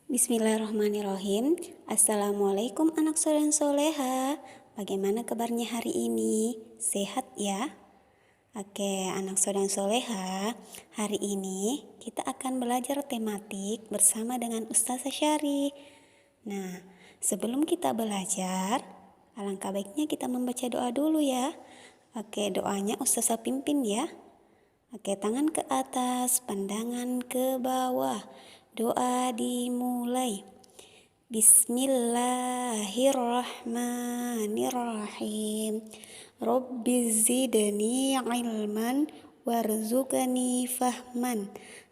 Bismillahirrahmanirrahim. Assalamualaikum anak soleh dan soleha. Bagaimana kabarnya hari ini? Sehat ya? Oke, anak soleh dan soleha. Hari ini kita akan belajar tematik bersama dengan Ustazah Syari. Nah, sebelum kita belajar, alangkah baiknya kita membaca doa dulu ya. Oke, doanya Ustazah pimpin ya. Oke, tangan ke atas, pandangan ke bawah. Doa dimulai. Bismillahirrahmanirrahim. Rabbi zidni ilman warzuqni fahman.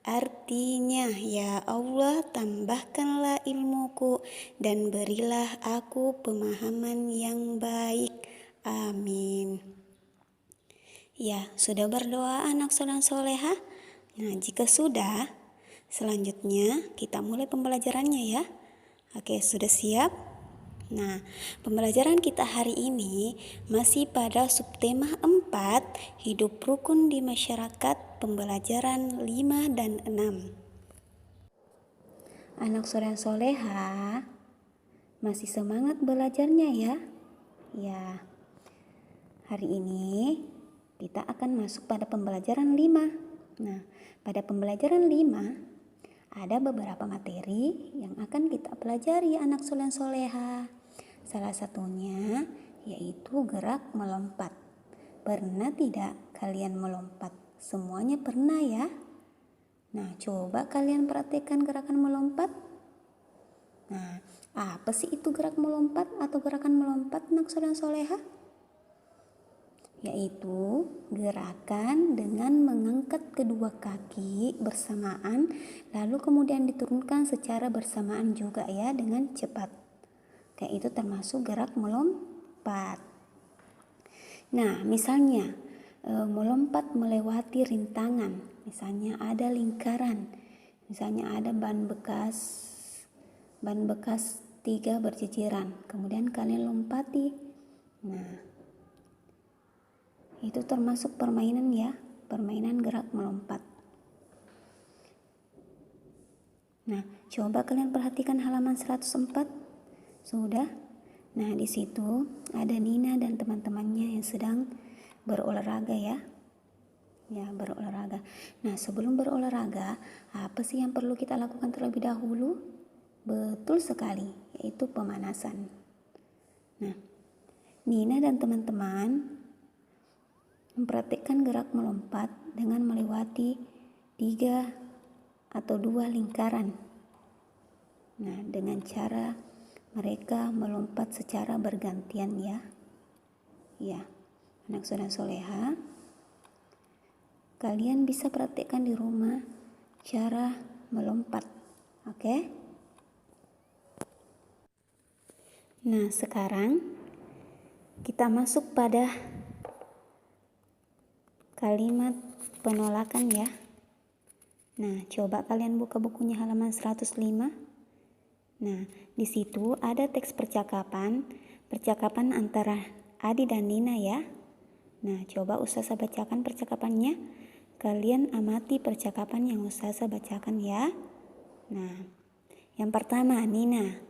Artinya, ya Allah, tambahkanlah ilmuku dan berilah aku pemahaman yang baik. Amin. Ya, sudah berdoa anak soleh soleha? Nah, jika sudah, selanjutnya kita mulai pembelajarannya ya. Oke, sudah siap? Nah, pembelajaran kita hari ini masih pada subtema 4, hidup rukun di masyarakat, pembelajaran 5 dan 6. Anak soleh soleha, masih semangat belajarnya ya? Ya, hari ini kita akan masuk pada pembelajaran 5. Nah, pada pembelajaran 5 ada beberapa materi yang akan kita pelajari anak soleh soleha. Salah satunya yaitu gerak melompat. Pernah tidak kalian melompat? Semuanya pernah ya? Nah, coba kalian perhatikan gerakan melompat. Nah, apa sih itu gerak melompat atau gerakan melompat anak soleh soleha? Yaitu gerakan dengan mengangkat kedua kaki bersamaan lalu kemudian diturunkan secara bersamaan juga ya dengan cepat. Kayak itu termasuk gerak melompat. Nah, misalnya melompat melewati rintangan, misalnya ada lingkaran, misalnya ada ban bekas 3 berjejeran, kemudian kalian lompati. Nah, itu termasuk permainan ya, permainan gerak melompat. Nah, coba kalian perhatikan halaman 104. Sudah? Nah, di situ ada Nina dan teman-temannya yang sedang berolahraga ya. Ya, berolahraga. Nah, sebelum berolahraga, apa sih yang perlu kita lakukan terlebih dahulu? Betul sekali, yaitu pemanasan. Nah, Nina dan teman-teman mempraktikkan gerak melompat dengan melewati 3 atau 2 lingkaran. Nah, dengan cara mereka melompat secara bergantian ya. Ya, anak soleh soleha, kalian bisa praktikkan di rumah cara melompat. Oke? Nah, sekarang kita masuk pada kalimat penolakan ya. Nah, coba kalian buka bukunya halaman 105. Nah, di situ ada teks percakapan antara Adi dan Nina ya. Nah, coba Ustazah bacakan percakapannya. Kalian amati percakapan yang Ustazah bacakan ya. Nah, yang pertama, Nina,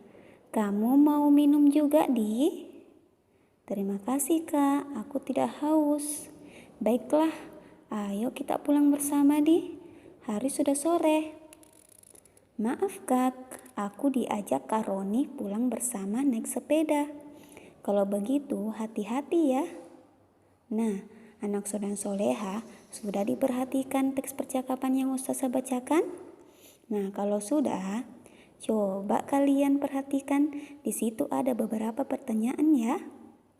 kamu mau minum juga, Di? Terima kasih, Kak. Aku tidak haus. Baiklah, ayo kita pulang bersama, Di. Hari sudah sore. Maaf, Kak. Aku diajak Kak Roni pulang bersama naik sepeda. Kalau begitu, hati-hati ya. Nah, anak soleh soleha, sudah diperhatikan teks percakapan yang Ustazah bacakan? Nah, kalau sudah, coba kalian perhatikan di situ ada beberapa pertanyaan ya.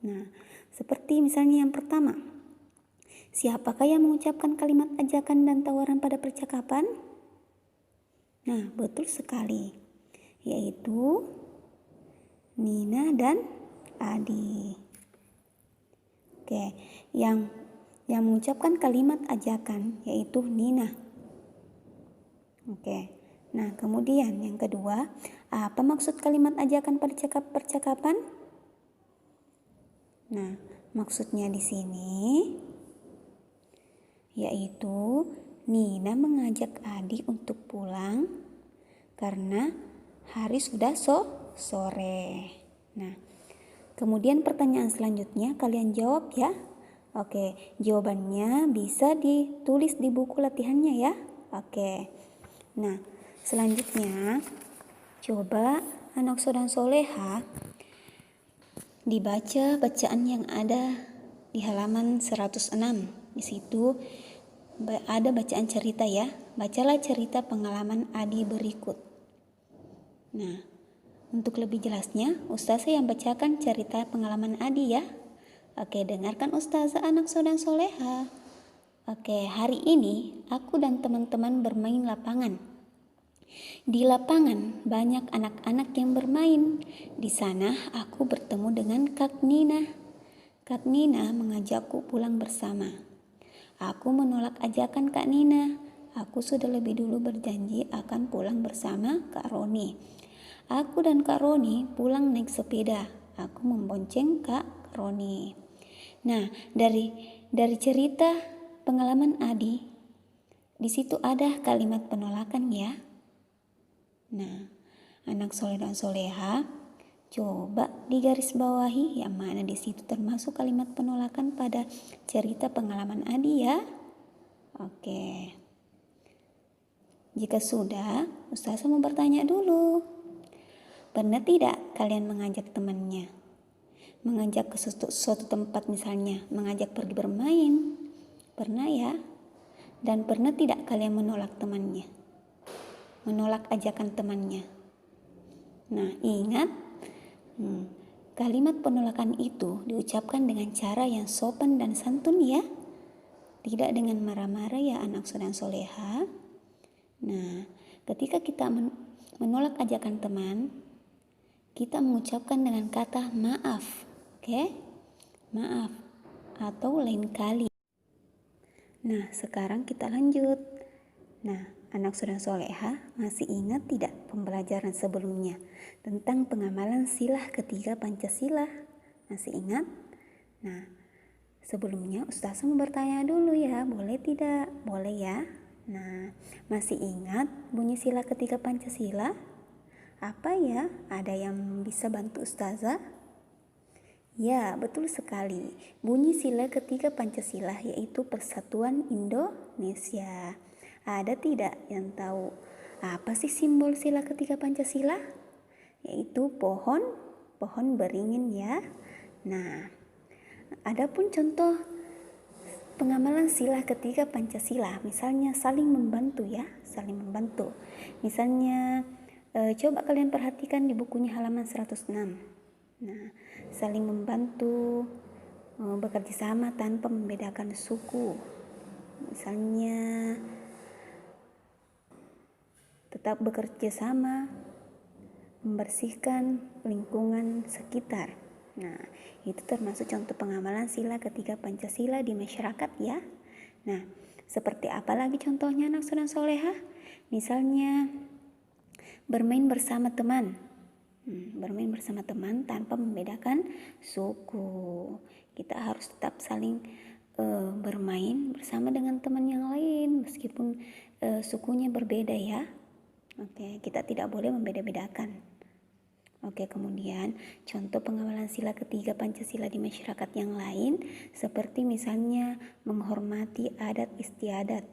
Nah, seperti misalnya yang pertama, siapakah yang mengucapkan kalimat ajakan dan tawaran pada percakapan? Nah, betul sekali, yaitu Nina dan Adi. Oke, yang mengucapkan kalimat ajakan yaitu Nina. Oke. Nah, kemudian yang kedua, apa maksud kalimat ajakan pada percakapan? Nah, maksudnya di sini yaitu Nina mengajak Adi untuk pulang karena Hari sudah sore. Nah, kemudian pertanyaan selanjutnya kalian jawab ya. Oke, jawabannya bisa ditulis di buku latihannya ya. Oke. Nah, selanjutnya coba anak dan soleha dibaca bacaan yang ada di halaman 106. Di situ ada bacaan cerita ya. Bacalah cerita pengalaman Adi berikut. Nah, untuk lebih jelasnya, Ustazah yang bacakan cerita pengalaman Adi ya. Oke, dengarkan Ustazah anak dan soleha. Oke, hari ini aku dan teman-teman bermain lapangan. Di lapangan banyak anak-anak yang bermain. Di sana aku bertemu dengan Kak Nina. Kak Nina mengajakku pulang bersama. Aku menolak ajakan Kak Nina. Aku sudah lebih dulu berjanji akan pulang bersama Kak Roni. Aku dan Kak Roni pulang naik sepeda. Aku membonceng Kak Roni. Nah, dari cerita pengalaman Adi, di situ ada kalimat penolakan ya. Nah, anak soleh dan soleha, coba digarisbawahi yang mana di situ termasuk kalimat penolakan pada cerita pengalaman Adi ya. Oke. Jika sudah, Ustazah mau bertanya dulu. Pernah tidak kalian mengajak temannya? Mengajak ke suatu tempat misalnya, mengajak pergi bermain. Pernah ya? Dan pernah tidak kalian menolak temannya? Menolak ajakan temannya. Nah, ingat, kalimat penolakan itu diucapkan dengan cara yang sopan dan santun ya. Tidak dengan marah-marah ya anak dan soleha. Nah, ketika kita menolak ajakan teman, kita mengucapkan dengan kata maaf. Oke? Maaf. Atau lain kali. Nah, sekarang kita lanjut. Nah, anak dan soleha masih ingat tidak pembelajaran sebelumnya tentang pengamalan sila ketiga Pancasila? Masih ingat? Nah, sebelumnya Ustazah mau bertanya dulu ya, boleh tidak? Boleh ya? Nah, masih ingat bunyi sila ketiga Pancasila? Apa ya? Ada yang bisa bantu Ustazah? Ya, betul sekali. Bunyi sila ketiga Pancasila yaitu Persatuan Indonesia. Ada tidak yang tahu apa sih simbol sila ketiga Pancasila? Yaitu pohon beringin ya. Nah, adapun contoh pengamalan sila ketiga Pancasila, misalnya saling membantu ya, saling membantu. Misalnya coba kalian perhatikan di bukunya halaman 106. Nah, saling membantu, bekerja sama tanpa membedakan suku. Misalnya tetap bekerja sama membersihkan lingkungan sekitar. Nah, itu termasuk contoh pengamalan sila ketiga Pancasila di masyarakat ya. Nah, seperti apa lagi contohnya anak dan soleha? Misalnya bermain bersama teman. Bermain bersama teman tanpa membedakan suku. Kita harus tetap saling bermain bersama dengan teman yang lain meskipun sukunya berbeda ya. Oke, kita tidak boleh membeda-bedakan. Oke, kemudian contoh pengamalan sila ketiga Pancasila di masyarakat yang lain seperti misalnya menghormati adat istiadat.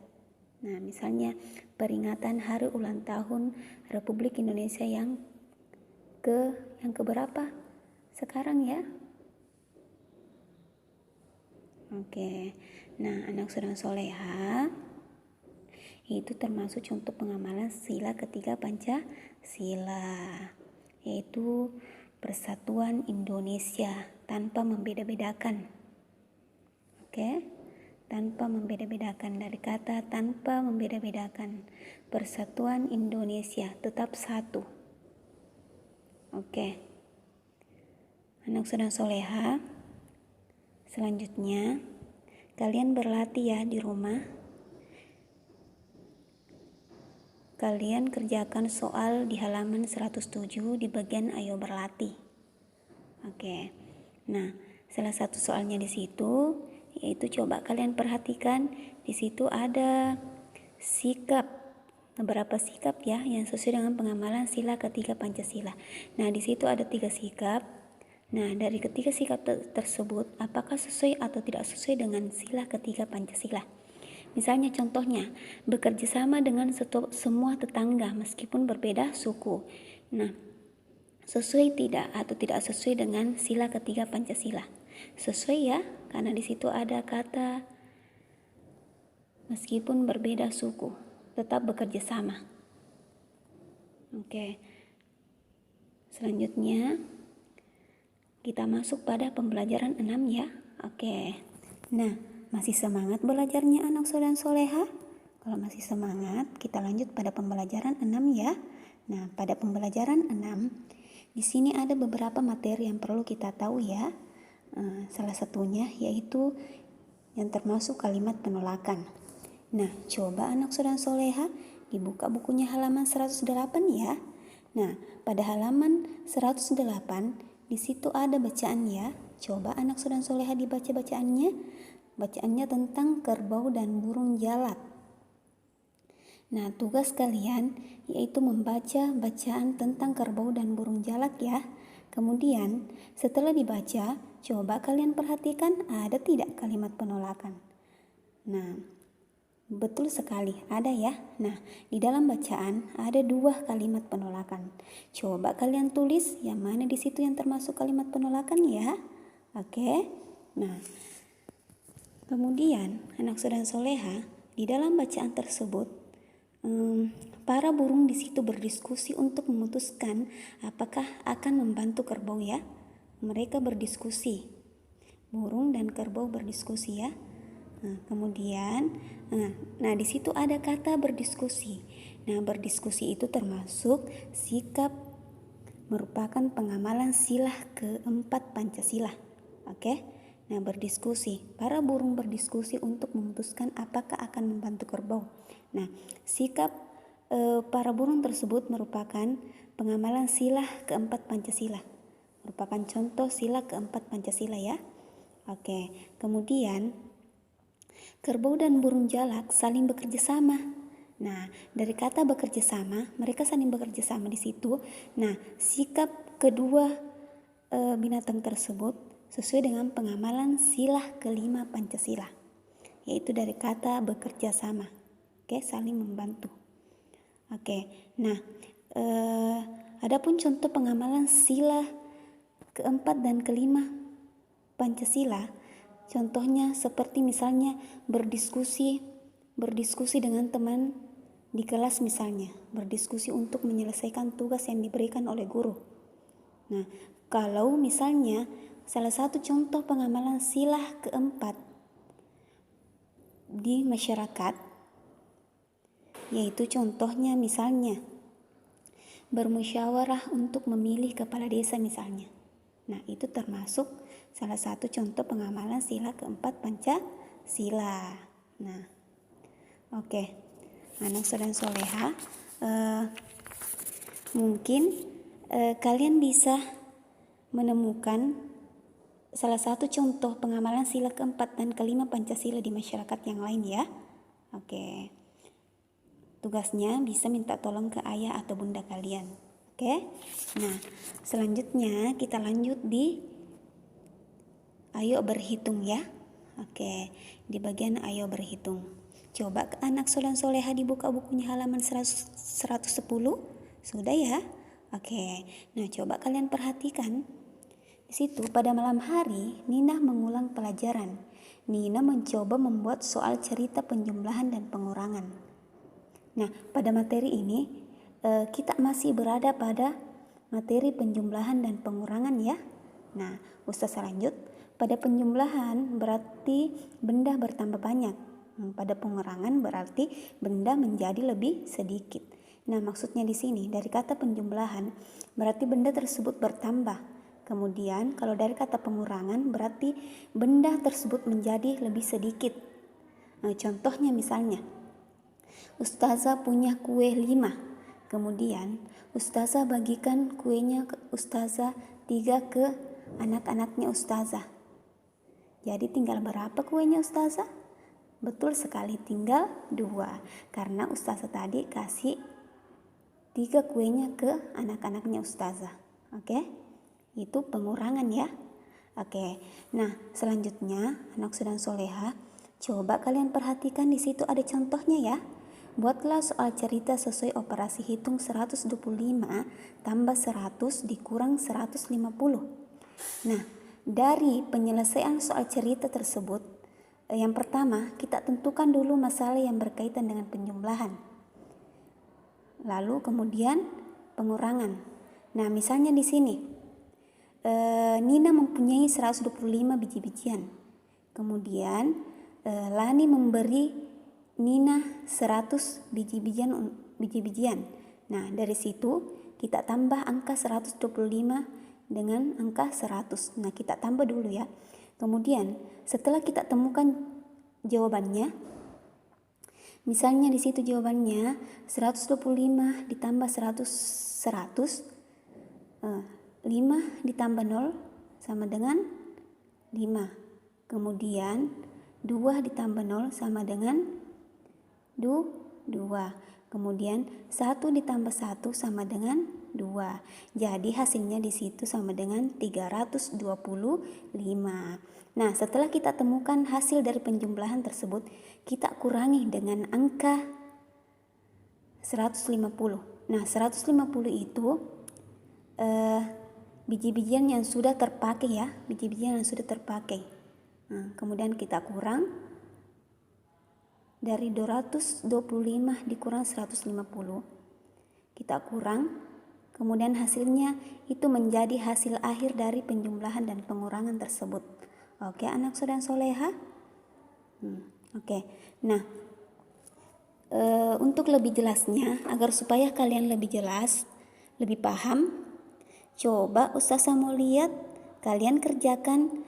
Nah, misalnya peringatan hari ulang tahun Republik Indonesia yang keberapa sekarang ya? Oke. Nah, anak dan soleha itu termasuk contoh pengamalan sila ketiga Pancasila, yaitu Persatuan Indonesia tanpa membeda-bedakan. Oke? Tanpa membeda-bedakan, dari kata tanpa membeda-bedakan. Persatuan Indonesia tetap satu. Oke. Anak dan soleha, selanjutnya kalian berlatih ya di rumah. Kalian kerjakan soal di halaman 107 di bagian ayo berlatih. Oke. Nah, salah satu soalnya di situ yaitu coba kalian perhatikan, di situ ada sikap beberapa sikap ya yang sesuai dengan pengamalan sila ketiga Pancasila. Nah, di situ ada 3 sikap. Nah, dari ketiga sikap tersebut, apakah sesuai atau tidak sesuai dengan sila ketiga Pancasila? Misalnya contohnya, bekerja sama dengan semua tetangga meskipun berbeda suku. Nah, sesuai tidak atau tidak sesuai dengan sila ketiga Pancasila? Sesuai ya, karena di situ ada kata meskipun berbeda suku, tetap bekerja sama. Oke. Selanjutnya, kita masuk pada pembelajaran 6 ya. Oke. Nah, masih semangat belajarnya anak soleh dan soleha? Kalau masih semangat, kita lanjut pada pembelajaran 6 ya. Nah, pada pembelajaran 6, di sini ada beberapa materi yang perlu kita tahu ya. Salah satunya yaitu yang termasuk kalimat penolakan. Nah, coba anak soleh dan soleha dibuka bukunya halaman 108 ya. Nah, pada halaman 108 di situ ada bacaan ya. Coba anak soleh dan soleha dibaca bacaannya. Bacaannya tentang kerbau dan burung jalak. Nah, tugas kalian yaitu membaca bacaan tentang kerbau dan burung jalak ya. Kemudian, setelah dibaca, coba kalian perhatikan ada tidak kalimat penolakan. Nah, betul sekali, ada ya. Nah, di dalam bacaan ada 2 kalimat penolakan. Coba kalian tulis yang mana di situ yang termasuk kalimat penolakan ya. Oke. Nah, kemudian anak soleh dan soleha di dalam bacaan tersebut para burung di situ berdiskusi untuk memutuskan apakah akan membantu kerbau ya. Mereka berdiskusi. Burung dan kerbau berdiskusi ya. Nah, kemudian di situ ada kata berdiskusi. Nah, berdiskusi itu termasuk sikap merupakan pengamalan sila keempat Pancasila. Oke? Nah, berdiskusi. Para burung berdiskusi untuk memutuskan apakah akan membantu kerbau. Nah, sikap para burung tersebut merupakan pengamalan sila keempat Pancasila. Merupakan contoh sila keempat Pancasila ya. Oke, kemudian kerbau dan burung jalak saling bekerja sama. Nah, dari kata bekerja sama, mereka saling bekerja sama di situ. Nah, sikap kedua binatang tersebut sesuai dengan pengamalan sila kelima Pancasila, yaitu dari kata bekerja sama. Oke, saling membantu. Oke, nah, adapun contoh pengamalan sila keempat dan kelima Pancasila, contohnya seperti misalnya berdiskusi dengan teman di kelas misalnya, berdiskusi untuk menyelesaikan tugas yang diberikan oleh guru. Nah, kalau misalnya salah satu contoh pengamalan sila keempat di masyarakat, yaitu contohnya misalnya bermusyawarah untuk memilih kepala desa misalnya. Nah, itu termasuk salah satu contoh pengamalan sila keempat Pancasila. Nah, oke. Anak soleh dan soleha, mungkin kalian bisa menemukan salah satu contoh pengamalan sila keempat dan kelima Pancasila di masyarakat yang lain ya. Oke. Tugasnya bisa minta tolong ke ayah atau bunda kalian. Oke. Nah, selanjutnya kita lanjut di ayo berhitung ya. Oke, di bagian ayo berhitung. Coba ke anak soleh dan soleha dibuka bukunya halaman 110. Sudah ya? Oke. Nah, coba kalian perhatikan. Di situ pada malam hari Nina mengulang pelajaran. Nina mencoba membuat soal cerita penjumlahan dan pengurangan. Nah, pada materi ini kita masih berada pada materi penjumlahan dan pengurangan ya. Nah, Ustaz lanjut. Pada penjumlahan berarti benda bertambah banyak. Pada pengurangan berarti benda menjadi lebih sedikit. Nah, maksudnya di sini dari kata penjumlahan berarti benda tersebut bertambah. Kemudian kalau dari kata pengurangan berarti benda tersebut menjadi lebih sedikit. Nah, contohnya misalnya Ustazah punya kue 5. Kemudian Ustazah bagikan kuenya ke Ustazah 3 ke anak-anaknya Ustazah. Jadi tinggal berapa kuenya Ustazah? Betul sekali, tinggal 2. Karena ustazah tadi kasih 3 kuenya ke anak-anaknya ustazah. Oke? Itu pengurangan ya. Oke. Nah, selanjutnya anak dan soleha, coba kalian perhatikan di situ ada contohnya ya. Buatlah soal cerita sesuai operasi hitung 125 tambah 100 dikurang 150. Nah, dari penyelesaian soal cerita tersebut, yang pertama kita tentukan dulu masalah yang berkaitan dengan penjumlahan. Lalu kemudian pengurangan. Nah, misalnya di sini Nina mempunyai 125 biji-bijian. Kemudian Lani memberi Nina 100 biji-bijian. Nah, dari situ kita tambah angka 125 dengan angka 100. Nah, kita tambah dulu ya. Kemudian setelah kita temukan jawabannya, misalnya di situ jawabannya 125 ditambah 100, 5 ditambah 0 sama dengan 5. Kemudian 2 ditambah 0 sama dengan 2. Kemudian 1 ditambah 1 sama dengan 2. Jadi hasilnya di situ sama dengan 325. Nah, setelah kita temukan hasil dari penjumlahan tersebut, kita kurangi dengan angka 150. Nah, 150 itu biji-bijian yang sudah terpakai ya, biji-bijian yang sudah terpakai. Nah, kemudian kita kurang dari 225 dikurang 150. Kita kurang, kemudian hasilnya itu menjadi hasil akhir dari penjumlahan dan pengurangan tersebut. Oke, anak dan soleha. Oke. Nah, untuk lebih jelasnya, agar supaya kalian lebih jelas, lebih paham, coba ustazah mau lihat kalian kerjakan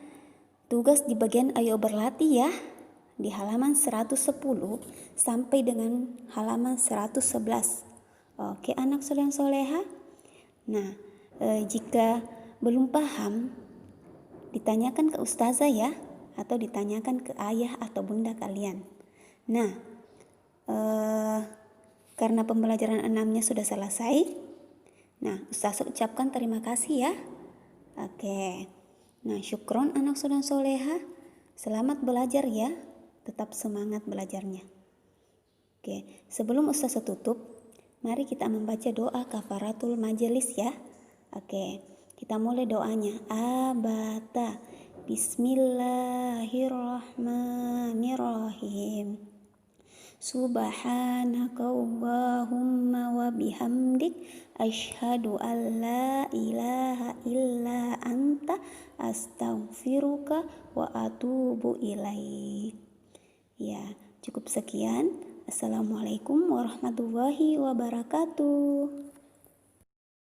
tugas di bagian ayo berlatih ya, di halaman 110 sampai dengan halaman 111. Oke, anak dan soleha. Nah, jika belum paham, ditanyakan ke ustazah ya, atau ditanyakan ke ayah atau bunda kalian. Nah, karena pembelajaran 6-nya sudah selesai, nah, ustazah ucapkan terima kasih ya. Oke. Nah, syukron anak dan soleha. Selamat belajar ya. Tetap semangat belajarnya. Oke, sebelum ustazah tutup, mari kita membaca doa kafaratul majelis ya. Oke, kita mulai doanya. Abata. Bismillahirrahmanirrahim. Subhanaka Allahumma wa bihamdik asyhadu an la ilaha illa anta astaghfiruka wa atubu ilaik. Ya, cukup sekian. Assalamualaikum warahmatullahi wabarakatuh.